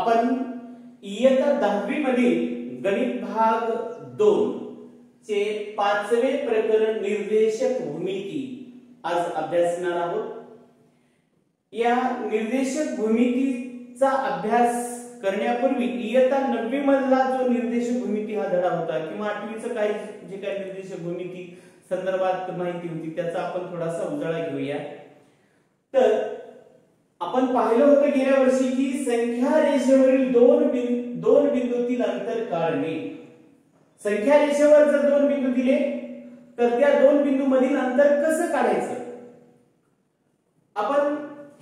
आपण इयत्ता 10वी मधील गणित भाग 2 चे 5वे प्रकरण निर्देशक भूमिती आज अभ्यासणार आहोत। या निर्देशक भूमितीचा अभ्यास करण्यापूर्वी इयत्ता 9वी मधला जो निर्देशक भूमिती हा धडा होता किंवा 8वीचं काही जे काही निर्देशक भूमिती संदर्भात माहिती होती त्याचा आपण थोडासा उजाळा घेऊया। तर आपण पाहिलं होतं गेल्या वर्षी की संख्या रेषेवरील दोन बिंदूतील अंतर काढणे। संख्या रेषेवर जर दोन बिंदू दिले तर त्या दोन बिंदू मधील अंतर कसं काढायचं। आपण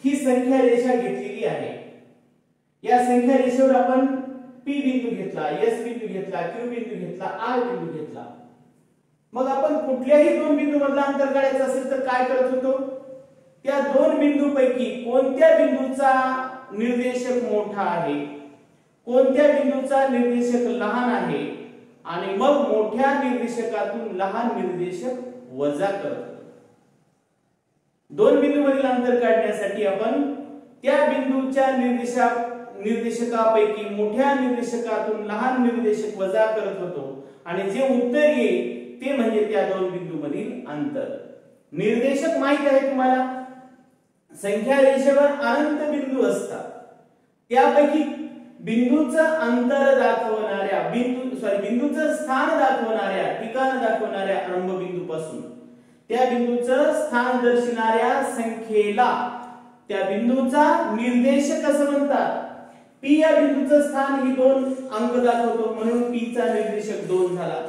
ही संख्या रेषा घेतलेली आहे। या संख्या रेषेवर आपण P बिंदू घेतला, S बिंदू घेतला, Q बिंदू घेतला, R बिंदू घेतला। मग आपण कुठल्याही दोन बिंदू मधला अंतर काढायचं असेल तर काय करत होतो, त्या दोन बिंदूंपैकी कोणत्या बिंदूचा निर्देशक मोठा आहे, कोणत्या बिंदूचा निर्देशक लहान आहे आणि मग मोठ्या निर्देशकातून लहान निर्देशक वजा करतो। दोन बिंदू मधील अंतर काढण्यासाठी आपण त्या बिंदूच्या निर्देशकापैकी मोठ्या निर्देशकातून लहान निर्देशक वजा करत होतो आणि जे उत्तर येईल ते म्हणजे त्या दोन बिंदू मधील अंतर। निर्देशक माहित आहे तुम्हाला, संख्या रेषेवर अनंत बिंदू असतात, त्यापैकी बिंदूचं अंतर दाखवणाऱ्या बिंदूचं स्थान दाखवणाऱ्या ठिकाण दाखवणाऱ्या आरंभ बिंदूपासून त्या बिंदूचं स्थान दर्शविणाऱ्या संख्येला त्या बिंदूचा निर्देशक असं म्हणतात। P या बिंदूचं स्थान ही 2 अंक दाखवतो म्हणून P चा निर्देशक 2 झाला।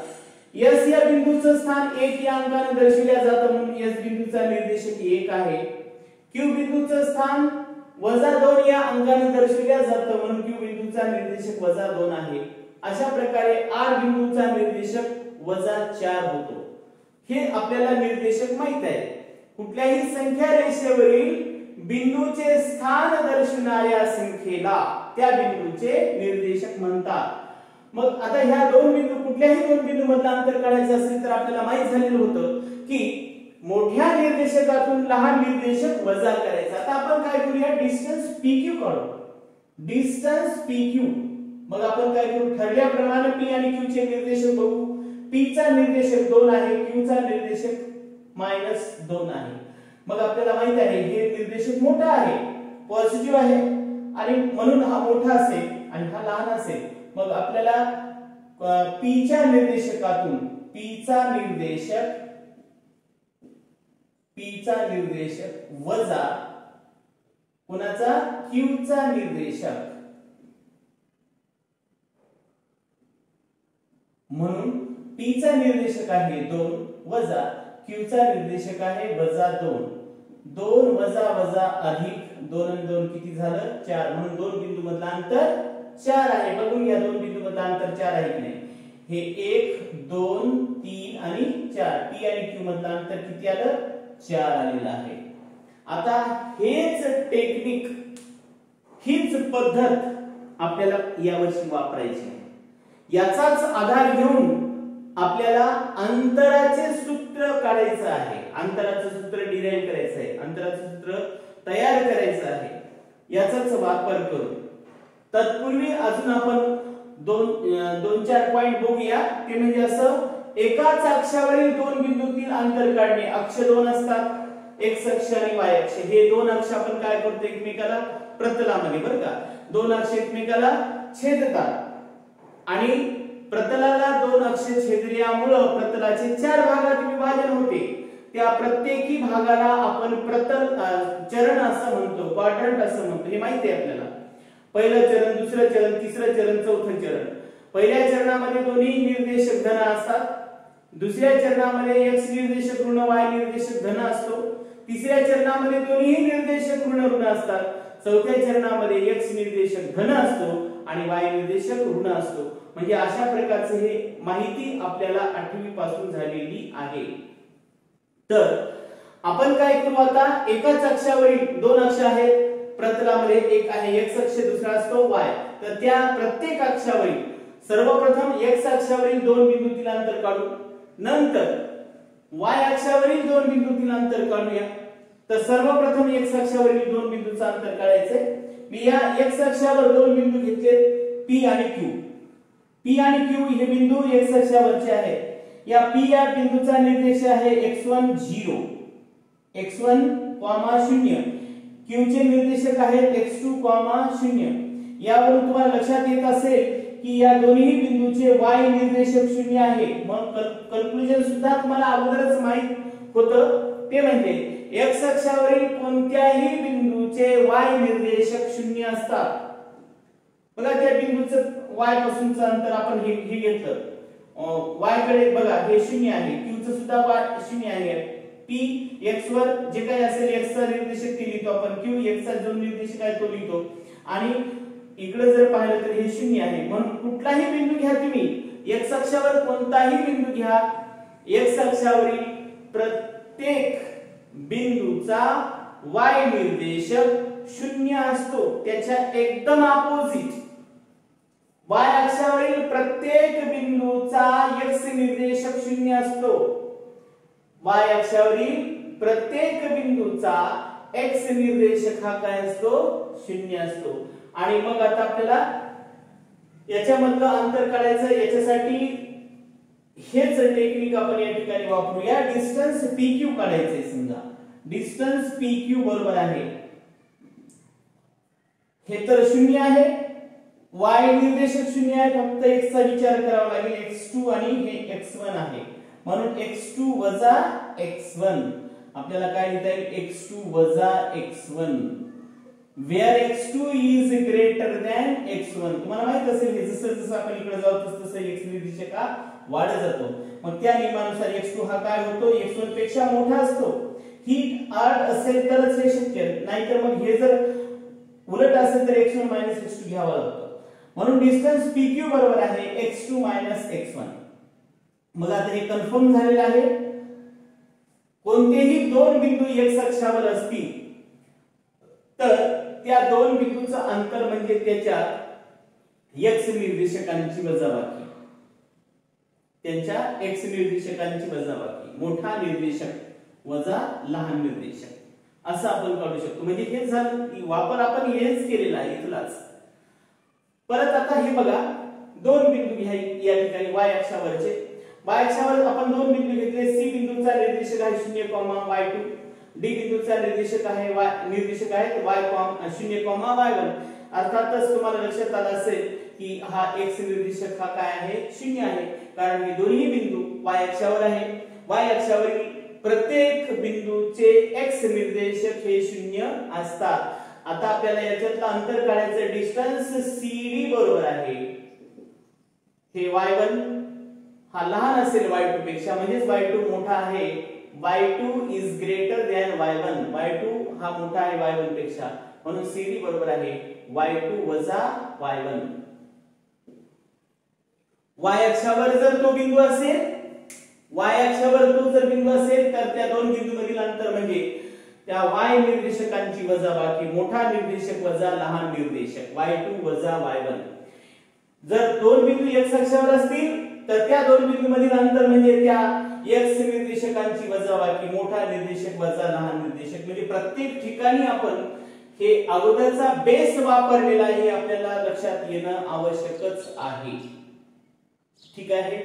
S या बिंदूचं स्थान 1 या अंकाने दर्शविल्या जातं म्हणून S बिंदूचा निर्देशक 1 आहे। Q बिंदूचं स्थान -2 या अंकाने दर्शविल्या जातं म्हणून Q बिंदूचा निर्देशक -2 आहे। अशा प्रकारे R बिंदूचा निर्देशक -4 होतो। हे आपल्याला निर्देशक माहित आहे। कुठल्याही संख्या रेषेवरील बिंदूचे स्थान दर्शविणाऱ्या संख्येला त्या बिंदूचे निर्देशक म्हणतात। मग आता ह्या दोन बिंदू कुठल्याही दोन बिंदू मधला अंतर काढायचं असेल तर आपल्याला माहित झालेलं होतं की मोठ्या निर्देशकातून लहान निर्देशक वजा करायचा। आता आपण काय करूया, डिस्टन्स PQ काढू। डिस्टन्स PQ मग आपण काय करू, ठरल्याप्रमाणे P आणि Q चे निर्देशक बघू। P चा निर्देशक 2 आहे, Q चा निर्देशक -2 आहे। मग आपल्याला माहित आहे हे निर्देशक मोठा आहे, पॉझिटिव्ह आहे आणि म्हणून हा मोठा असेल आणि हा लहान असेल। मग आपल्याला P च्या निर्देशकातून P चा निर्देशक वजा कुणाचा, Q चा निर्देशक, म्हणून P चा निर्देशक आहे 2 वजा Q चा निर्देशक आहे -2। 2 वजा वजा अधिक 2 आणि 2 किती झालं, 4, म्हणून दोन बिंदू मधला अंतर 4 आहे। बघून या दोन बिंदू मधला अंतर 4 आहे की नाही, हे 1 2 3 आणि 4, P आणि Q मधला अंतर किती आलं, 4 आलेलं आहे। आता हेच टेक्निक, हीच पद्धत आपल्याला यावर्षी वापरायची आहे। याचाच आधार घेऊन आपल्याला अंतराचे सूत्र काढायचं आहे, अंतराचं सूत्र डिराईव्ह करायचं आहे, अंतराचं सूत्र तयार करायचं आहे। याचाच वापर करू। तत्पूर्वी अजून आपण 2-4 पॉइंट बघूया। ते म्हणजे असं, एकाच अक्षावरील दोन बिंदूतील अंतर काढणे। अक्ष 2 असतात, x अक्ष आणि y अक्ष। हे दोन अक्ष आपण काय करतो, एकमेकाला प्रतलामध्ये, बरं का, दोन अक्ष एकमेकाला छेदतात आणि प्रतलाला दोन अक्ष छेदल्यामुळे प्रतलाचे 4 भागात विभाजन होते। त्या प्रत्येकी भागाला आपण प्रतल चरण असं म्हणतो, क्वाड्रंट असं म्हणतो। हे माहिती आहे आपल्याला। पहिलं चरण, दुसरं चरण, तिसरं चरण, चौथं चरण। पहिल्या चरणामध्ये दोन्ही निर्देशक धन असतात, दुसऱ्या चरणामध्ये x निर्देशक ऋण y निर्देशक धन असतो, तिसऱ्या चरणामध्ये दोन्ही निर्देशक ऋण असतात, चौथ्या चरणामध्ये x निर्देशक धन असतो आणि y निर्देशक ऋण असतो। म्हणजे अशा प्रकारचे हे माहिती आपल्याला 8वी पासून झालेली आहे। तर आपण काय करू, आता एकाच अक्षावरील दोन अक्ष आहेत प्रतलामध्ये, एक आहे x अक्ष, दुसरा असतो y। तर त्या प्रत्येक अक्षावरील सर्वप्रथम x अक्षावरील दोन बिंदूतील अंतर काढू, नंतर y अक्षावरील दोन बिंदूतील अंतर काढूया। तर सर्वप्रथम x अक्षावरील दोन बिंदूचं अंतर काढायचे। मी या x अक्षावर दोन बिंदू घेतले P आणि Q. P आणि Q हे बिंदू x अक्षावरचे आहेत. या P या बिंदूचा निर्देश आहे x1 0, x1, 0. Q चे निर्देशक आहेत x2, 0. यावरून तुम्हाला लक्षात येत असेल की या दोन्ही बिंदूचे y निर्देशक 0 आहे. मग कन्क्लुजन सुद्धा तुम्हाला अगोदरच माहित होतं, ते म्हणजे x अक्षावरील कोणत्याही बिंदूचे y निर्देशक 0 असतात. बघा त्या बिंदूचं y पासूनचं अंतर आपण हे घेतलं, y कडे बघा हे 0 आहे, q चं सुद्धा y 0 आहे. p x वर जे काही असेल x चा निर्देशक ते लिहितो आपण, q x चा जो निर्देशक आहे तो लिहितो, आणि इकडे जर पाहिलं तर हे 0 आहे. म्हणून कुठलाही बिंदू घ्या तुम्ही, x अक्षावर कोणताही बिंदू घ्या, x अक्षावरील प्रत्येक बिंदूचा y निर्देशक 0 असतो. त्याच्या एकदम अपोजिट y अक्षावरील प्रत्येक बिंदूचा x निर्देशक 0 असतो. y अक्षावरील प्रत्येक बिंदूचा x निर्देशक हा काय असतो? 0 असतो. आणि मग आता आपल्याला याच्यामधलं अंतर काढायचं. याच्यासाठी हेच टेक्निक आपण या ठिकाणी वापरूया. डिस्टन्स PQ काढायचे. समजा डिस्टन्स PQ बरोबर आहे, हे तर 0 आहे, y निर्देशक 0 आहे, फक्त x चा विचार करावा लागेल. x2 आणि हे x1 आहे, म्हणून x2 वजा x1 आपल्याला काय लिहिता येईल? x2 वजा x1 where x2 is greater than x1. तुम्हाला माहित असेल हे जसं जसं आपण इकडे जाऊ तसं x निर्देशक हा वाढत जातो. मग त्या नियमानुसार x2 हा काय होतो? x1 पेक्षा मोठा असतो. ही अट असेल तरच हे शक्य, नाहीतर मग हे जर उलट असेल तर x1 x2 घ्यावा लागतो. म्हणून डिस्टन्स PQ बरोबर आहे x2 x1. मग आता हे कन्फर्म झालेलं आहे. कोणतेही दोन बिंदू x अक्षावर असतील तर त्या दोन बिंदूचं अंतर म्हणजे त्याच्या x निर्देशकांची वजाबाकी, त्यांच्या x निर्देशकांची वजाबाकी, मोठा निर्देशक वजा लहान निर्देशक असं आपण काढू शकतो. म्हणजे हे झालं की वापर आपण हेच केलेला आहे इथलाच. परत आता हे बघा, दोन बिंदू घ्या या ठिकाणी y अक्षावरचे. y अक्षावर आपण दोन बिंदू घेतले. c बिंदूचा निर्देशक आहे 0, y2. d बिंदूचा निर्देशक आहे y y 0, y1. अर्थातच तुम्हाला लक्षात आलं असेल की हा x निर्देशक हा काय आहे? 0 आहे, कारण हे दोन्ही बिंदू y अक्षावर आहे. y अक्षावरील प्रत्येक बिंदूचे x निर्देशक हे 0 असतात. आता आपल्याला याच्यातलं अंतर काढायचं. डिस्टन्स CD बरोबर आहे, हे y1 हा लहान असेल y2 पेक्षा, म्हणजेच y2 मोठा आहे. y2 is greater than y1. y2 हा मोठा आहे y1 पेक्षा, म्हणून CD बरोबर आहे y2 वजा y1. y अक्षावर जर तो बिंदू असेल, y अक्षावर तो जर बिंदू असेल तर त्या दोन बिंदूंमधील अंतर म्हणजे त्या y निर्देशकांची वजाबाकी, मोठा निर्देशक वजा लहान निर्देशक, y2 वजा y1. जर दोन बिंदू x अक्षावर असतील तर त्या दोन बिंदूंमधील अंतर म्हणजे त्या x निर्देशकांची वजाबाकी, मोठा निर्देशक वजा लहान निर्देशक. म्हणजे प्रत्येक ठिकाणी आपण हे अगोदरचा बेस वापरलेला आहे, आपल्याला लक्षात येणं आवश्यकच आहे. ठीक आहे.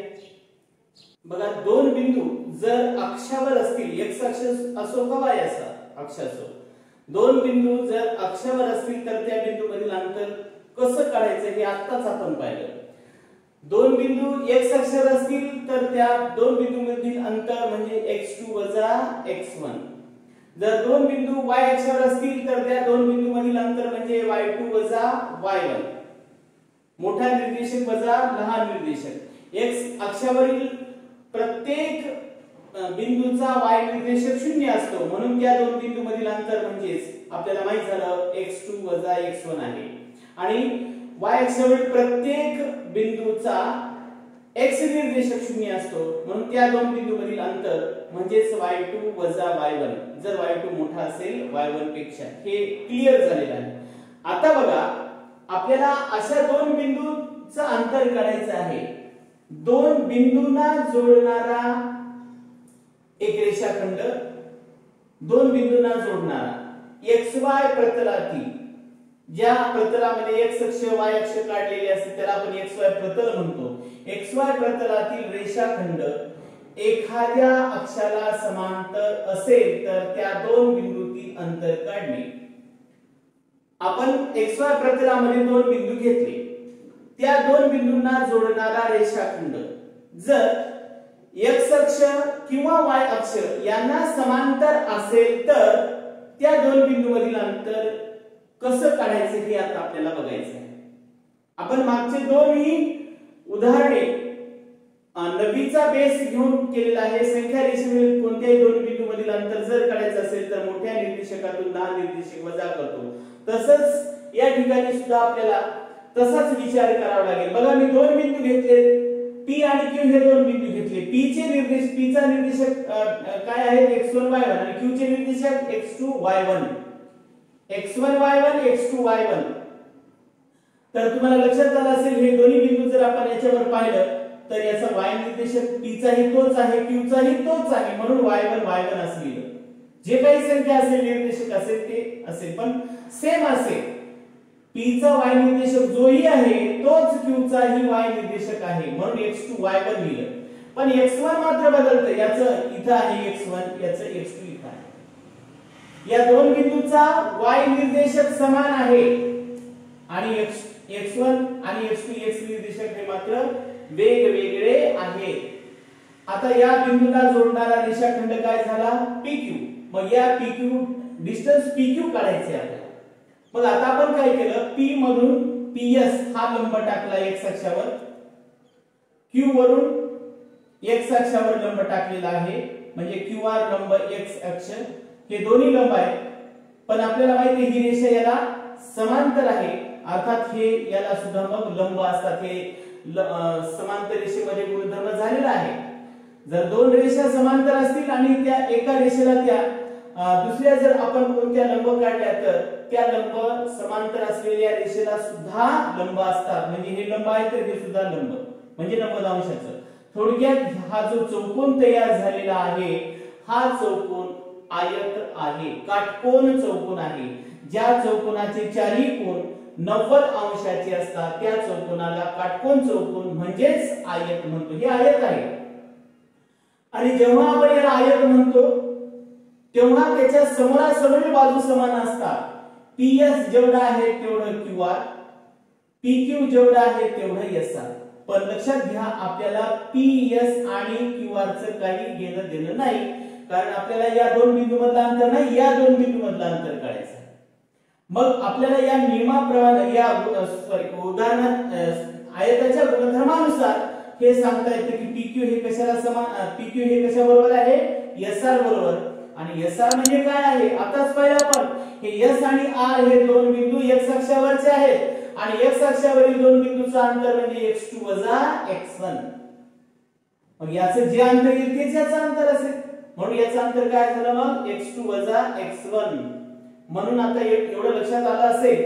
बघा, दोन बिंदू जर अक्षावर असतील, x अक्ष असो का y अक्ष असो, दोन बिंदू जर अक्षावर असतील तर त्या बिंदूमधील अंतर कसं काढायचं हे आत्ताच आपण पाहिलं. दोन बिंदू x अक्षावर असतील तर त्या दोन बिंदूंमधील अंतर म्हणजे x2 वजा x1. जर दोन बिंदू y अक्षावर असतील तर त्या दोन बिंदूंमधील अंतर म्हणजे y2 वजा y1. मोठा निर्देशक वजा लहान निर्देशक. x अक्षावरील प्रत्येक बिंदूचा y निर्देशक 0 असतो, म्हणून त्या दोन बिंदूंमधील अंतर म्हणजेच आपल्याला माहित झालं x2 वजा x1 आहे. आणि y अक्षावरील प्रत्येक बिंदूचा x निर्देशक 0 असतो, म्हणून त्या दोन बिंदूंमधील अंतर म्हणजेच y2 वजा y1. जर y2 मोठा असेल y1 पेक्षा. हे क्लिअर झालेलं आहे. आता बघा, आपल्याला अशा दोन बिंदूचं अंतर काढायचं आहे. दोन बिंदूंना जोडणारा एक रेषाखंड, दोन बिंदूंना जोडणारा xy प्रतलातील ज्या प्रतलामध्ये x अक्ष y अक्ष काढलेले असते त्याला आपण xy प्रतल म्हणतो. xy प्रतलातील रेषाखंड एखाद्या अक्षाला समांतर असेल तर त्या दोन बिंदूतील अंतर काढणे. आपण xy प्रतलामध्ये दोन बिंदू घेतले. त्या दोन बिंदूंना जोडणारा रेषाखंड जर x अक्ष किंवा y अक्ष यांना समांतर असेल तर त्या दोन बिंदूंमधील अंतर कसं काढायचं हे आता आपल्याला बघायचं आहे. आपण मागचे दोन्ही उदाहरणे नवीचा बेस घेऊन केलेला आहे. संख्या रेषेवरील कोणत्याही दोन बिंदूंमधील अंतर जर काढायचं असेल तर मोठ्या निर्देशकातून लहान निर्देशक वजा करतो. तसंच या ठिकाणी सुद्धा आपल्याला तसाच विचार करावा लागेल. बघा मी दोन बिंदू घेतले P आणि Q हे दोन बिंदू घेतले. P चा निर्देशक काय आहे x1 y1 आणि Q चे निर्देशक x2 y1. x1 y1 x2 y1. तर तुम्हाला लक्षात आलं असेल हे दोन्ही बिंदू जर आपण याच्यावर पाहिलं तर याचा y निर्देशक P चाही तोच आहे Q चाही तोच आहे म्हणून y1 y1 असं लिहिलं. जे काही संख्या असेल निर्देशक असेल ते असेल पण सेम असेल. P चा y निर्देशक जोही आहे तोच Q चाही y निर्देशक आहे म्हणून x2 y1 लिहिलं. पण x1 मात्र बदलतं. याचं इथं आहे x1 याचं x2 इथं आहे. या दोन बिंदूचा y निर्देशक समान आहे आणि x1 आणि x2 x निर्देशक हे मात्र वेगवेगळे आहेत. आता या बिंदूला जोडणारा रेषाखंड काय झाला PQ. मग या PQ डिस्टन्स PQ काढायचे आपल्याला. मग आता आपण काय केलं P मधून PS हा लंब टाकला x अक्षावर. Q वरून x अक्षावर लंब टाकलेला आहे म्हणजे QR लंब x अक्ष हे दोन्ही लंब आहेत. पण आपल्याला माहिती आहे ही रेषा याला समांतर आहे अर्थात हे याला सुद्धा मग लंब असतात. हे समांतर रेषेमध्ये गुणधर्म झालेला आहे. जर दोन रेषा समांतर असतील आणि त्या एका रेषेला त्या दुसऱ्या जर आपण कोणत्या लंब काढल्या तर त्या लंब समांतर असलेल्या रेषेला सुद्धा लंब असतात. म्हणजे हे लंब आहे तर हे सुद्धा लंब म्हणजे 90 अंशाचं. थोडक्यात हा जो चौकोन तयार झालेला आहे हा चौकोन आयत आहे. काटकोन चौकोन आहे. ज्या चौकोनाचे चारही कोन 90 अंशाचे असतात त्या चौकोनाला काटकोन चौकोन म्हणजेच आयत म्हणतो. हे आयत आहे. आणि जेव्हा आपण याला आयत म्हणतो तेव्हा त्याच्या समोरासमोरील बाजू समान असतात. PS जेवढा आहे तेवढं QR, PQ जेवढा आहे तेवढं SR. पण लक्षात घ्या आपल्याला PS आणि QR चं काही घेणं देणं नाही कारण आपल्याला या दोन बिंदूमधलं अंतर नाही या दोन बिंदूमधलं अंतर काढायचं. मग आपल्याला या नियमाप्रमाणे या उदाहरणात आयताच्या गुणधर्मानुसार हे सांगता येते की PQ हे कशाला समान PQ हे कशा बरोबर आहे SR बरोबर. आणि SR म्हणजे काय आहे आताच पाहिलं आपण हे S आणि R हे दोन बिंदू x अक्षावरचे आहेत आणि x अक्षावरील दोन बिंदूचं अंतर म्हणजे x2 वजा x1. मग याचं जे अंतर येईल तेच याचं अंतर असेल म्हणून याचं अंतर काय झालं मग x2 वजा x1. म्हणून आता एवढं लक्षात आलं असेल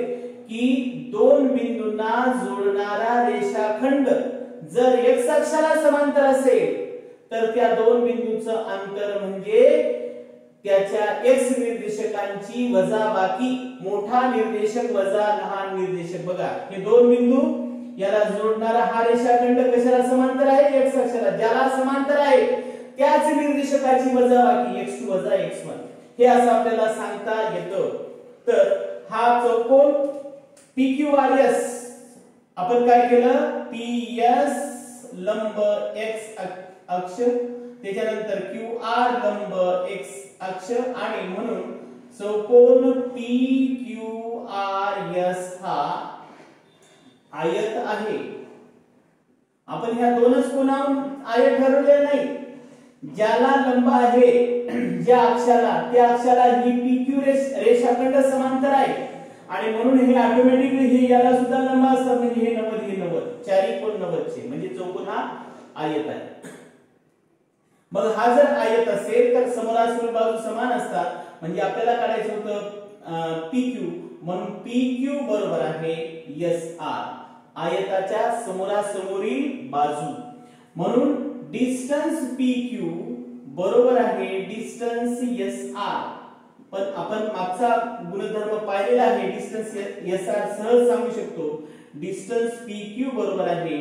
की दोन बिंदूंना जोडणारा रेषाखंड जर x अक्षाला समांतर असेल तर त्या दोन बिंदूचं अंतर म्हणजे त्याच्या x निर्देशकांची वजाबाकी मोठा निर्देशक वजा लहान निर्देशक. बघा हे दोन बिंदू याला जोडणारा हा रेषाखंड कशाला समांतर आहे x अक्षाला. ज्याला समांतर आहे त्याच निर्देशकाची वजाबाकी x2 वजा x1 हे असं आपल्याला सांगता येतं. तर हा चौकोन PQRS आपण काय केलं PS लंब x अक्ष त्याच्यानंतर QR लंब x अक्ष आणि म्हणून चौकोन PQRS हा आयत आहे. आपण ह्या दोनच कोनावर आयत ठरवले नाही. ज्याला लंब आहे ज्या अक्षाला त्या अक्षाला ही PQ रेषाखंड समांतर आहे आणि म्हणून हे ऑटोमॅटिकली हे याला सुद्धा लंब असतात म्हणजे हे 90 हे 90 चारही कोन 90 चे म्हणजे चौकोन हा आयत आहे. मग हा जर आयत असेल तर समोरासमोर बाजू समान असतात म्हणजे आपल्याला काढायचं होतं PQ म्हणून PQ बरोबर आहे SR आयताच्या समोरासमोरील बाजू. म्हणून डिस्टन्स PQ बरोबर आहे डिस्टन्स SR पण आपण मागचा गुणधर्म पाहिलेला आहे, डिस्टन्स एसआर सहज सांगू शकतो. डिस्टन्स PQ बरोबर आहे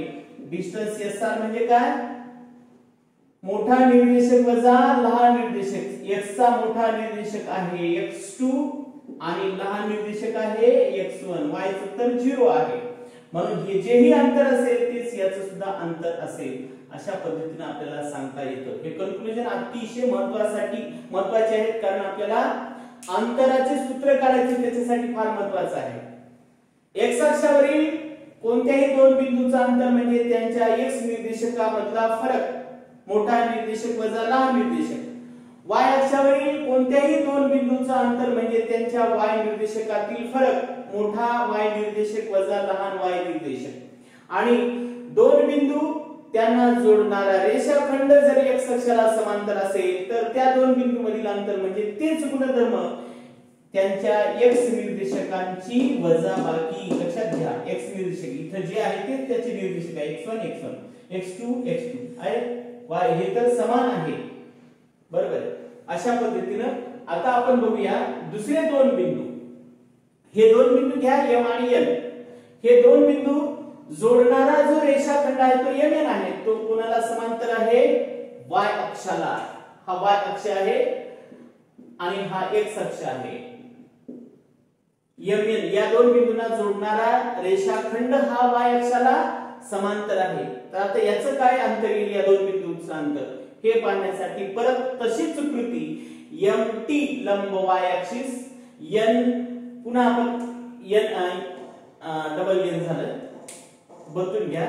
डिस्टन्स एसआर म्हणजे काय, मोठा निर्देशक वजा लहान निर्देशक. x चा मोठा निर्देशक आहे x2 आणि लहान निर्देशक आहे x1. y चं उत्तर 0 आहे. म्हणून हे जेही अंतर असेल तेच याचं सुद्धा अंतर असेल. अशा पद्धतीने आपल्याला सांगता येतं. हे कन्क्लुजन अतिशय महत्त्वाचे आहेत, कारण आपल्याला अंतराचे सूत्र काढायचे त्याच्यासाठी फार महत्त्वाचं आहे. x अक्षावरील कोणत्याही दोन बिंदूचा अंतर म्हणजे त्यांच्या x निर्देशकामधला फरक, मोठा निर्देशक वजा लहान निर्देशक. y अक्षावरील कोणत्याही दोन बिंदूचा अंतर म्हणजे त्यांच्या y निर्देशकातील फरक, मोठा y निर्देशक वजा लहान y निर्देशक. आणि दोन बिंदू त्यांना जोडणारा रेषाखंड जर x अक्षाला समांतर असेल तर त्या दोन बिंदूंमधील अंतर म्हणजे तेच गुणधर्म त्यांच्या x निर्देशकांची वजाबाकी. लक्षात घ्या, x निर्देशक इथे जे आहे ते त्याचे निर्देशक आहे, x1 x1 x2 x2 आहे, y हे तर समान आहे. बरोबर. अशा पद्धतीने आता आपण बघूया दुसरे दोन बिंदू. हे दोन बिंदू घ्या m आणि n. हे दोन बिंदू जोडणारा जो रेषाखंड आहे तो mn आहे. तो कोणाला समांतर आहे, y अक्षाला. हा y अक्ष आहे आणि हा x अक्ष आहे. mn या दोन बिंदूंना जोडणारा रेषाखंड हा y अक्षाला समांतर आहे. तर आता याचं काय अंतर येईल, या दोन बिंदूंचं अंतर हे पाहण्यासाठी परत तशीच कृती mt लंब y ऍक्सिस, n पुन्हा आपण n डबल n झालं, बदलून घ्या.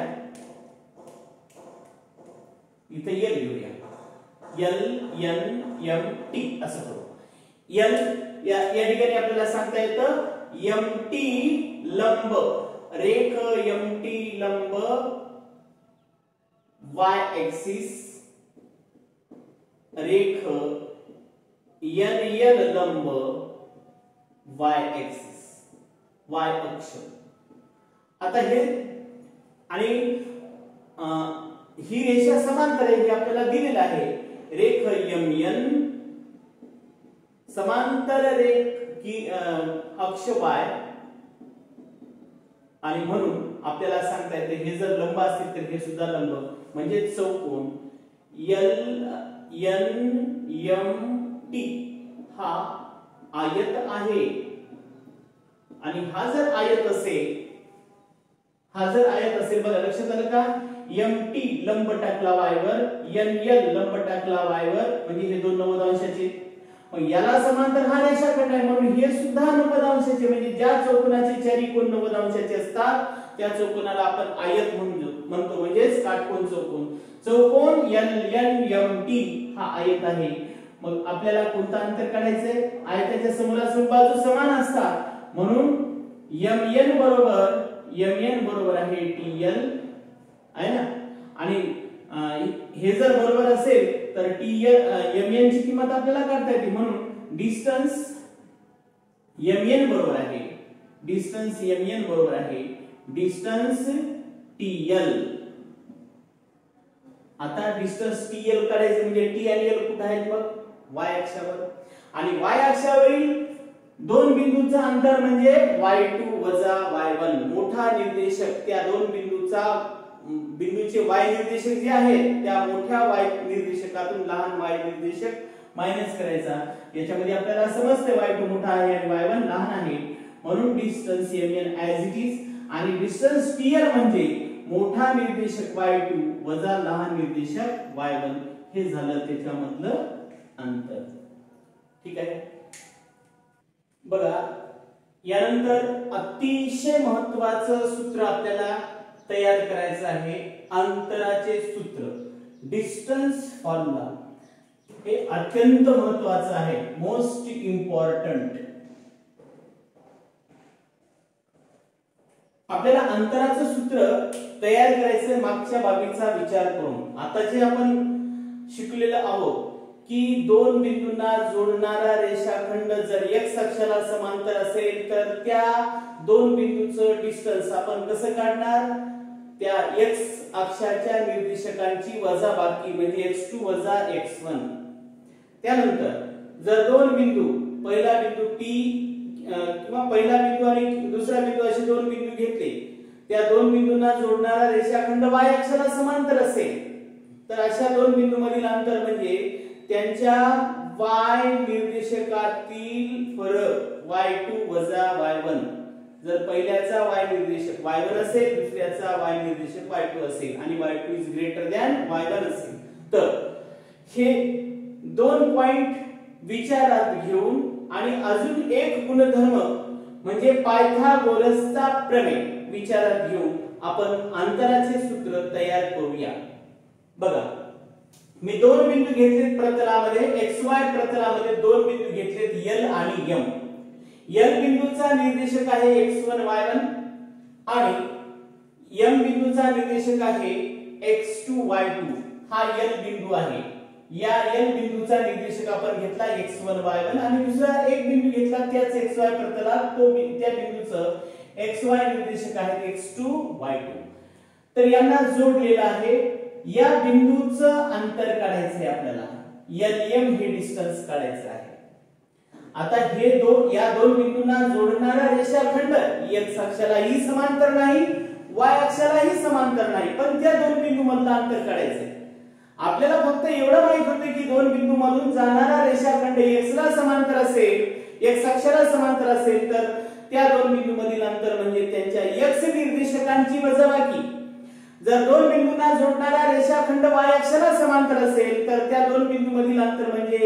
इथे l लिहूया, l n m t असं करू. l या ठिकाणी आपल्याला सांगता येतं mt लंब रेख mt लंब y ऍक्सिस, रेख n लंब y ऍक्सिस, y अक्ष. आता हे आणि ही रेषा समांतर आहे हे आपल्याला दिलेलं आहे. रेख mn समांतर रेख की अक्ष y, आणि म्हणून आपल्याला सांगता येते हे जर लंब असतील तर हे सुद्धा लंब म्हणजे चौकोन LNMT हा आयत आहे. आणि हा जर आयत असेल बघा लक्षात आलं का, MT लंब टाकला y वर, NL लंब टाकला y वर, म्हणजे हे दोन 90 अंशाचे. मग याला समांतर हा रेषाखंड आहे म्हणून हे सुद्धा 90 अंशाचे. म्हणजे ज्या चौकोनाचे चारी कोन 90 अंशाचे असतात त्या चौकोनाला आपण आयत म्हणतो, म्हणजेच काटकोन चौकोन. चौकोन LNMT हा आयत आहे. मग आपल्याला कोणतं अंतर काढायचंय, आयताच्या समोरासमोर बाजू समान असतात म्हणून MN बरोबर आहे TL आहे ना. आणि हे जर बरोबर असेल तर MN ची किंमत आपल्याला काढता येते. म्हणून डिस्टन्स MN बरोबर आहे, डिस्टन्स TL. आता डिस्टन्स TL काढायचं म्हणजे T आणि L कुठे आहेत बघ, y अक्षावर. आणि y अक्षावरील दोन बिंदूंचा अंतर म्हणजे y2 वजा y1. मोठा निर्देशक त्या दोन बिंदूचे y निर्देशक जे आहेत त्या मोठ्या y निर्देशकातून लहान y निर्देशक मायनस करायचा. याच्यामध्ये आपल्याला समजते y2 मोठा आहे आणि y1 लहान आहे. म्हणून distance mn as it is. आणि डिस्टन्स TL म्हणजे मोठा निर्देशक y2 वजा लहान निर्देशक y1. हे झालं त्याच्यामधलं अंतर. ठीक आहे. बघा यानंतर अतिशय महत्त्वाचं सूत्र आपल्याला तयार करायचं आहे, अंतराचे सूत्र, डिस्टन्स फॉर्म्युला. हे अत्यंत महत्त्वाचं आहे, मोस्ट इम्पॉर्टंट. आपल्याला अंतराचं सूत्र तयार करायचं मागच्या बाबीचा विचार करून. आता जे आपण शिकलेलं आहोत की दोन बिंदूंना जोडणारा रेषाखंड जर x अक्षाला समांतर असेल तर त्या दोन बिंदूचं डिस्टन्स आपण कसं काढणार, त्या x अक्षाच्या निर्देशकांची वजाबाकी म्हणजे x2 वजा x1. त्यानंतर जर दोन बिंदू पहिला बिंदू टी किंवा पहिला बिंदू आणि दुसरा बिंदू असे दोन बिंदू घेतले, त्या दोन बिंदूंना जोडणारा रेषाखंड y अक्षाला समांतर असेल तर अशा दोन बिंदू मधील अंतर म्हणजे त्यांच्या y निर्देशकातील फरक y2 वजा y1. जर पहिल्याचा y निर्देशक y1 असेल, दुसऱ्याचा y निर्देशक y2 असेल आणि y2 is greater than y1 असेल, तर हे दोन पॉइंट विचारात घेऊन आणि अजून एक गुणधर्म म्हणजे पायथागोरसचा प्रमेय विचारात घेऊन आपण अंतराचे सूत्र तयार करूया. बघा, मी दोन बिंदू घेतलेत प्रतलामध्ये, XY प्रतलामध्ये दोन बिंदू घेतलेत L आणि M. L बिंदूचा निर्देशक आहे x1 y1 आणि M बिंदूचा निर्देशक आहे x2 y2. हा L बिंदू आहे. या L बिंदूचा निर्देशक आपण घेतला x1 y1 आणि दुसरा एक बिंदू घेतला त्याच XY प्रतलात, तो त्या बिंदूचं XY निर्देशक आहे x2 y2. तर यांना जोडलेला आहे. या बिंदूचं अंतर काढायचं आहे आपल्याला, LM हे डिस्टन्स काढायचं आहे. आता हे या दोन बिंदूंना जोडणारा रेषाखंड x अक्षालाही समांतर नाही, y अक्षालाही समांतर नाही, पण त्या दोन बिंदू मधलं अंतर काढायचंय. आपल्याला फक्त एवढं माहित होतं की दोन बिंदू मधून जाणारा रेषाखंड x ला समांतर असेल, x अक्षाला समांतर असेल तर त्या दोन बिंदू मधील अंतर म्हणजे त्यांच्या x निर्देशकांची वजाबाकी. जर दोन बिंदूंना जोडणारा रेषाखंड y अक्षाला समांतर असेल तर त्या दोन बिंदू मधील अंतर म्हणजे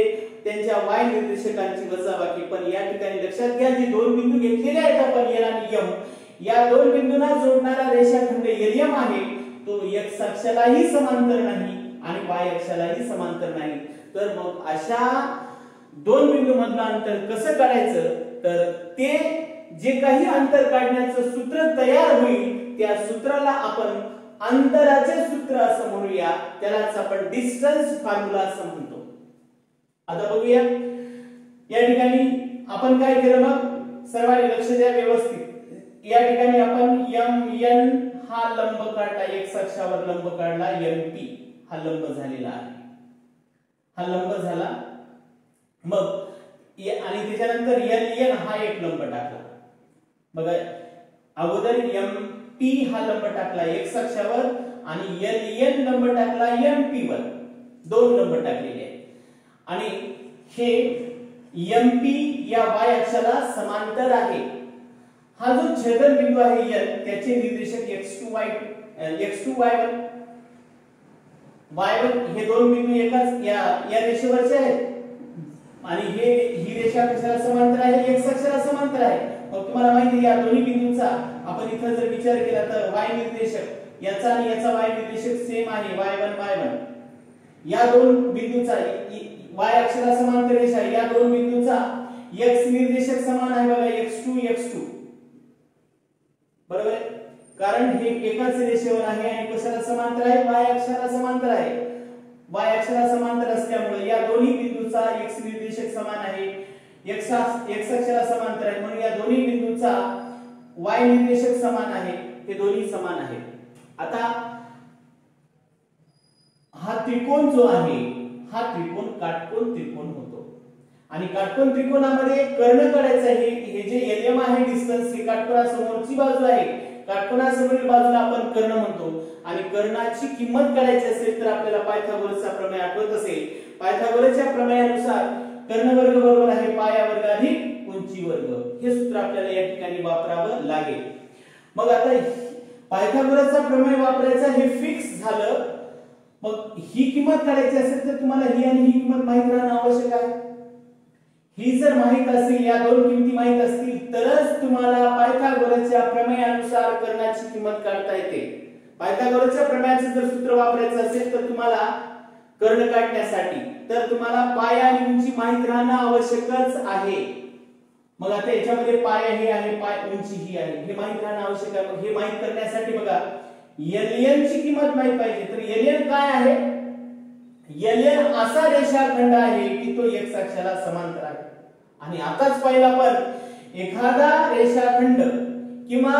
त्यांच्या y निर्देशकांची वजाबाकी. पण या ठिकाणी लक्षात घ्या, जे दोन बिंदू घेतलेले आहेत आपण L आणि M, या दोन बिंदूंना जोडणारा रेषाखंड LM आहे, तो x अक्षालाही समांतर नाही आणि y अक्षालाही समांतर नाही. तर मग अशा दोन बिंदू मधलं अंतर कसं काढायचं, तर ते जे काही अंतर काढण्याचं सूत्र तयार होईल त्या सूत्राला आपण अंतराचे सूत्र असं म्हणूया, त्यालाच आपण डिस्टन्स फॉर्म्युला असं म्हणतो. आता बघूया या ठिकाणी आपण काय केलं, मग सर्वांनी लक्ष द्या व्यवस्थित. या ठिकाणी आपण MN हा लंब काढला, x अक्षावर लंब काढला, MP हा लंब झालेला आहे, हा लंब झाला. मग आणि त्याच्यानंतर LN हा एक लंब टाकला. बघा, अगोदर MP हा लंब टाकला x अक्षावर आणि LN लंब टाकला MP वर, दोन लंब टाकलेले आहेत. आणि हे MP या y अक्षाला समांतर आहे. हा जो छेदन बिंदू आहे L, त्याचे निर्देशक x2 y1 हे दोन बिंदू एकाच या रेषेवरचे आहेत आणि ही रेषा कशाला समांतर आहे, x अक्षाला समांतर आहे. मग तुम्हाला माहिती आहे या दोन्ही बिंदूंचा आपण इथं जर विचार केला तर y निर्देशक याचा आणि याचा y निर्देशक सेम आहे, y1 या दोन बिंदूचा y अक्षाला समांतर रेषा, या दोन बिंदूचा x निर्देशक समान आहे. बघा, x2 बरोबर आहे, कारण हे एकाच रेषेवर आहे आणि कशाला समांतर आहे, y अक्षाला समांतर आहे. y अक्षाला समांतर असल्यामुळे या दोन्ही बिंदूचा x निर्देशक समान आहे, x अक्षाला समांतर आहे, म्हणून या दोन्ही बिंदूचा y निर्देशक समान आहे, हे दोन्ही समान आहेत. आता हा त्रिकोण जो आहे हा त्रिकोण काटकोन त्रिकोण होतो आणि काटकोन त्रिकोणामध्ये कर्ण काढायचं आहे. हे जे LM आहे डिस्टन्स, हे काटकोनासमोरची बाजू आहे, काटकोनासमोरील बाजूला आपण कर्ण म्हणतो. आणि कर्णाची किंमत काढायची असेल तर आपल्याला पायथागोरसचा प्रमेय आठवत असेल. पायथागोरसच्या प्रमेयानुसार कर्ण वर्ग बरोबर आहे पाया वर्ग अधिक उंची वर्ग, हे सूत्र आपल्याला या ठिकाणी वापरावं लागेल. मग आता पायथागोरसचा प्रमेय वापरायचा हे फिक्स झालं. मग ही किंमत काढायची असेल तर तुम्हाला ही आणि ही किंमत माहित राहणं आवश्यक आहे. ही जर माहित असेल, या दोन किमती माहित असतील तरच तुम्हाला पायथागोरसच्या प्रमेयानुसार कर्णाची किंमत काढता येते. पायथागोरसच्या प्रमेयाचं जर सूत्र वापरायचं असेल तर तुम्हाला कर्ण काढण्यासाठी तर तुम्हाला पाया आणि उंची माहित राहणं आवश्यकच आहे. मग आता याच्यामध्ये पाया हे आहे, उंची ही आहे, हे माहित राहणं आवश्यक आहे. मग हे माहित करण्यासाठी बघा LN ची किंमत माहित पाहिजे. तर LN काय आहे, LN असा रेषाखंड आहे की तो x अक्षाला समांतर आहे. आणि आताच पाहिला पण एखादा रेषाखंड किंवा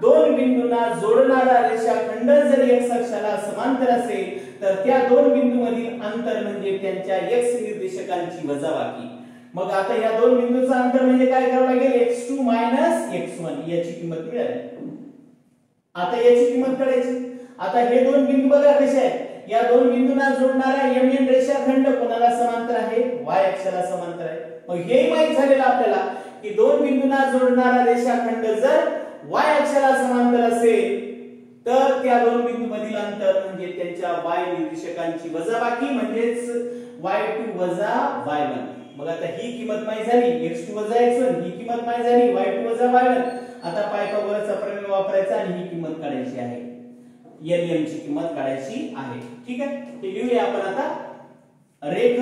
दोन बिंदूंना जोडणारा रेषाखंड जर x अक्षाला समांतर असेल तर त्या दोन बिंदू मधील अंतर म्हणजे त्यांच्या x निर्देशकांची वजाबाकी. मग आता या दोन बिंदूचं अंतर म्हणजे काय करावं लागेल, x2 - x1 याची किंमत मिळाली. आता याची किंमत काढायची. आता हे दोन बिंदू बघा कसे आहेत. या दोन बिंदूंना जोडणारा MN रेषाखंड कोणाला समांतर आहे, y अक्षाला समांतर आहे. मग हे माहित झालेलं आपल्याला की दोन बिंदूंना जोडणारा रेषाखंड जर y अक्षाला समांतर असेल तर त्या दोन बिंदूंमधील अंतर म्हणजे त्यांच्या y निर्देशकांची वजाबाकी म्हणजेच y2 - y1. मग आता ही किंमत माहित झाली, x2 - x1 ही किंमत माहित झाली, y2 - y1. आता पायथागोरसचा प्रमेय वापरायचा आणि ही किंमत काढायची आहे, LM ची किंमत काढायची आहे. ठीक आहे, हे लिहूया आपण आता. रेख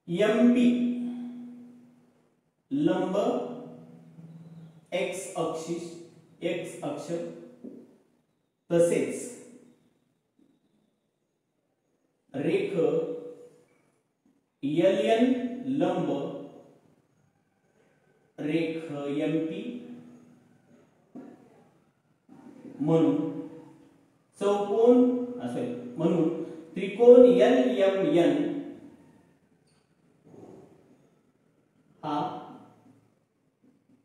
MP लंब x अक्ष तसेच रेख LN लंब रेख MP म्हणून म्हणून त्रिकोण LMN हा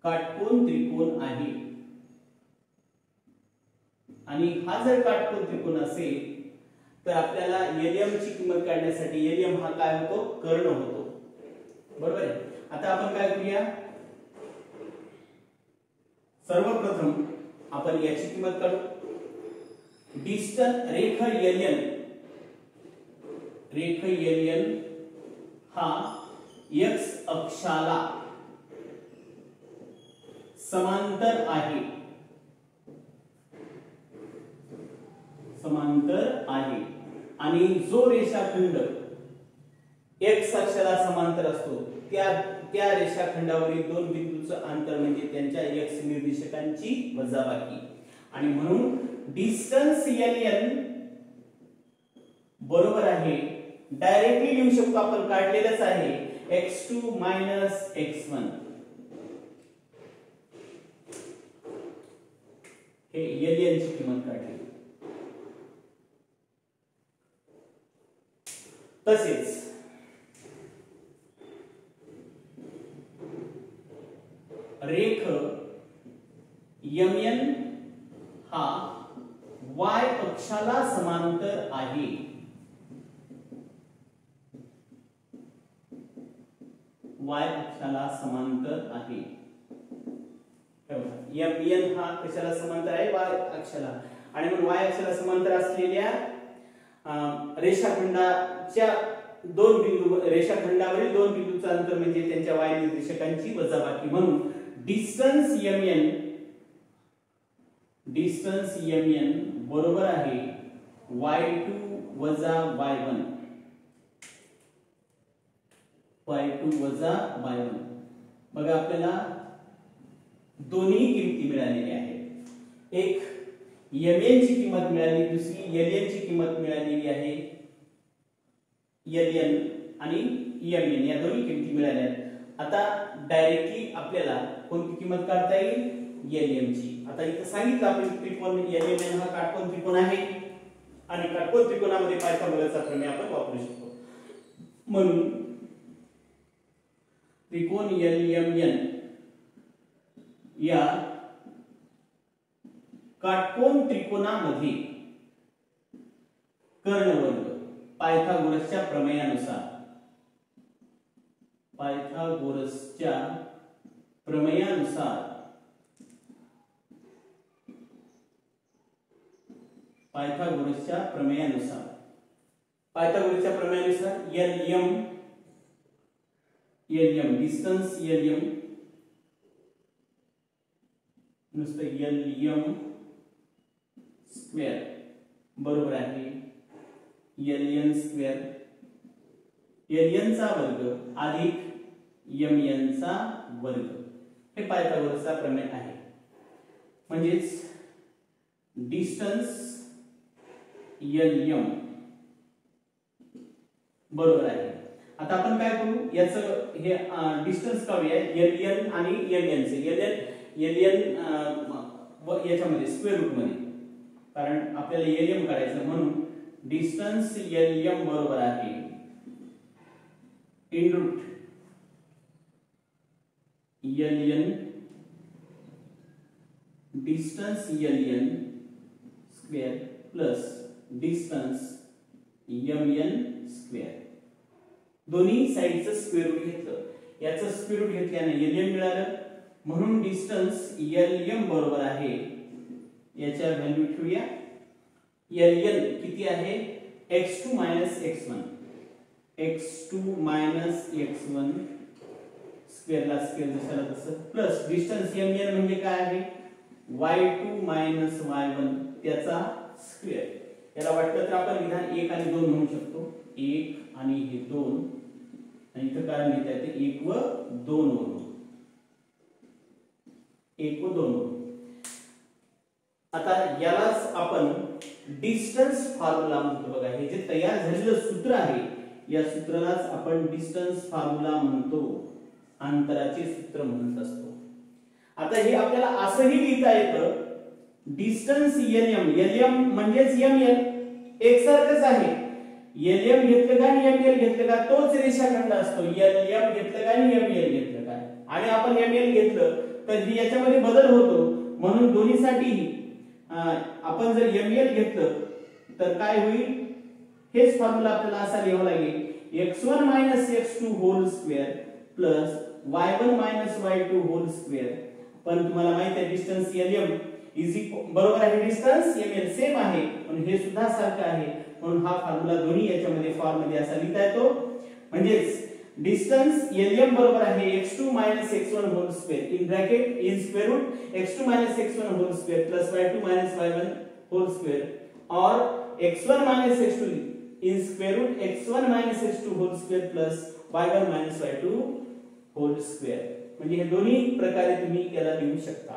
काटकोन त्रिकोण आहे. आणि हा जर काटकोन त्रिकोण असेल तर आपल्याला LM ची किंमत काढण्यासाठी LM हा काय होतो, कर्ण होतो. बरोबर आहे. आता आपण काय करूया, सर्वप्रथम आपण याची किंमत काढू. डिस्टन्स रेख LN हा x अक्षाला समांतर आहे. आणि जो रेषाखंड x अक्षाला समांतर असतो त्या रेषाखंडावरील दोन बिंदूचं अंतर म्हणजे त्यांच्या x निर्देशकांची वजाबाकी. आणि म्हणून डिस्टन्स LN बरोबर आहे, डायरेक्टली लिहू शकतो आपण, काढलेलंच आहे, x2 - x1. हे LN ची किंमत काढली. तसेच रेख MN हा y अक्षाला समांतर आहे. y अक्षाला समांतर आहे. MN हा कशाला समांतर आहे, y अक्षाला. आणि मग y अक्षाला समांतर असलेल्या रेषाखंडाच्या दोन बिंदू रेषाखंडावरील दोन बिंदूचं अंतर म्हणजे त्यांच्या y निर्देशकांची वजाबाकी. म्हणून डिस्टन्स MN बरोबर आहे y2 - y1. बघा आपल्याला दोन्ही किमती मिळालेल्या आहेत. एक MN ची किंमत मिळाली, दुसरी LN ची किंमत मिळालेली आहे. LN आणि MN या दोन्ही किमती मिळाल्या. आता डायरेक्टली आपल्याला कोणती किंमत काढता येईल, LM ची. आता इथे सांगितलं आपण त्रिकोण LMN हा काटकोन त्रिकोण आहे आणि काटकोन त्रिकोणामध्ये पायथागोरसचा प्रमेय आपण वापरू शकतो. म्हणून त्रिकोण LMN या काटकोन त्रिकोणामध्ये कर्णवर्ग पायथागोरसच्या प्रमेयानुसार LM डिस्टन्स LM नुसतं LM स्क्वेअर बरोबर आहे LN स्क्वेअर LN चा वर्ग अधिक MN चा वर्ग. हे पायथागोरसचा प्रमेय आहे. म्हणजेच डिस्टन्स LM बरोबर आहे. आता आपण काय करू, याचं हे डिस्टन्स काढूया LN आणि MN चे. LN याच्यामध्ये स्क्वेअर रूट मध्ये, कारण आपल्याला LM काढायचं. म्हणून डिस्टन्स LM बरोबर आहे in root ln distance ln square plus distance mn square. दोन्ही साइडचं स्क्वेअर रूट घेतलं, याचं स्क्वेअर रूट घेतल्याने ln मिळालं, म्हणून डिस्टन्स lm बरोबर आहे, याच्या व्हॅल्यू ठेवूया. ln किती आहे? x2 x1 x2 x1 स्क्वेअरला square जशाला तसं प्लस डिस्टन्स mn म्हणजे काय आहे? y2 y1 त्याचा स्क्वेअर. याला वाटलं तर आपण विधान 1 आणि 2 म्हणू शकतो. 1 आणि हे 2 आणि इथं काय लिहिता येते? 1 व 2 वरून 1 व 2 वरून. आता यालाच आपण डिस्टन्स फॉर्म्युला म्हणतो. बघा, हे जे तयार झालेलं सूत्र आहे, या सूत्रालाच आपण डिस्टन्स फॉर्म्युला म्हणतो, अंतराचे सूत्र म्हणत असतो. आता हे आपल्याला असंही लिहिता येतं, डिस्टन्स lm म्हणजेच ml एकसारखंच आहे. lm घेतलं का आणि ml घेतलं का तोच रेषाखंड असतो. lm घेतलं का आणि ml घेतलं का, आणि आपण ml घेतलं तर याच्यामध्ये बदल होतो, म्हणून दोन्हीसाठी आपण जर ml घेतलं तर काय होईल? हेच फॉर्म्युला आपल्याला असा लिहावा लागेल, x1 x2 whole square plus y1 y2 whole square. पण तुम्हाला माहिती आहे डिस्टन्स lm बरोबर आहे डिस्टन्स ml सेम आहे, पण हे सुद्धा सारखं आहे, म्हणून हा फॉर्म्युला दोन्ही याच्यामध्ये फॉर्म मध्ये असा लिहिता येतो. म्हणजेच डिस्टन्स lm बरोबर आहे x2 x1 whole square in bracket in square root x2 x1 whole square plus y2 y1 whole square और x1 x2 in square root x1 x2 whole square plus y1 y2 whole square. म्हणजे हे दोन्ही प्रकारे तुम्ही याला लिहू शकता.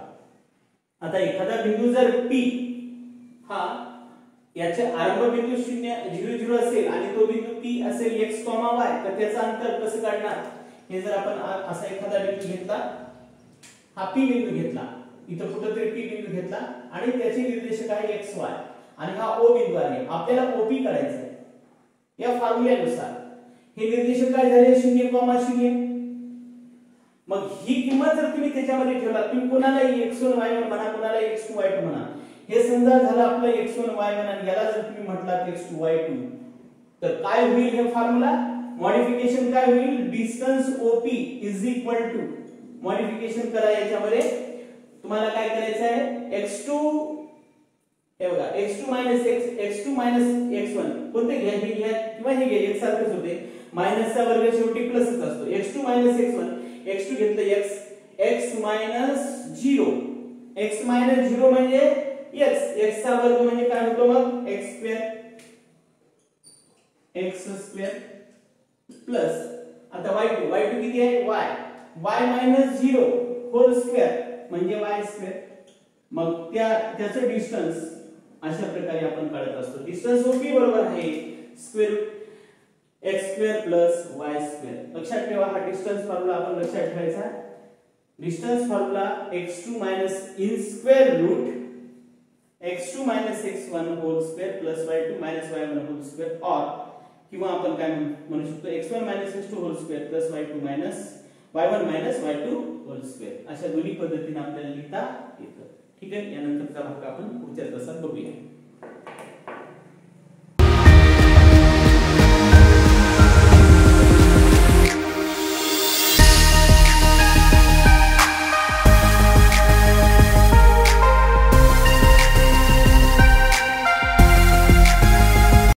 आता एखादा बिंदू जर P हा याचे आरंभ बिंदू 0 0 असेल आणि तो बिंदू P असेल x, y, तर त्याचं अंतर कसं काढणार? हे जर आपण असा एखादा बिंदू घेतला, हा P बिंदू घेतला, इथं कुठेतरी P बिंदू घेतला आणि त्याचे निर्देशक आहे x, y आणि हा O बिंदू आहे, आपल्याला OP काढायचा आहे. या फॉर्म्युल्यानुसार हे निर्देशक काय झाले? 0, 0. मग ही किंमत जर तुम्ही त्याच्यामध्ये ठेवला, तुम्ही कोणालाही x1 y1 म्हणा, कोणाला x2 y2 म्हणा, हे समजा झालं आपलं x1 y1 आणि याला जर तुम्ही म्हटलात x2 y2, तर काय होईल? हे फॉर्म्युला मॉडिफिकेशन काय होईल? Distance OP is equal to, modification करा याच्यामध्ये. तुम्हाला काय करायचं आहे? x2 हे बघा x2 x1 कोणते घ्या? हे घ्या किंवा हे घ्या, एक सारखेच होते. मायनसचा वर्ग शेवटी प्लसच असतो. x2 x1, x2 घेतलं x, x 0, x 0 म्हणजे x चा वर्ग म्हणजे काय होतो मग? x स्क्वेअर प्लस आता y2 किती आहे? y 0 होल स्क्वेअर म्हणजे y स्क्वेअर. मग त्याचं डिस्टन्स अशा प्रकारे आपण काढत असतो. डिस्टन्स OP बरोबर आहे square x square plus y square. लक्षात ठेवा, हा डिस्टन्स फॉर्म्युला आपण लक्षात ठेवायचा. Distance formula x2 in square root x2 x1 whole square plus y2 y1 whole square, और किंवा आपण काय म्हणू शकतो? x1 x2 whole square plus y2 y1 y2 whole square. अशा दोन्ही पद्धतीने आपल्याला लिहिता येतं. ठीक आहे, यानंतरचा भाग आपण पुढच्या तासात बघूया.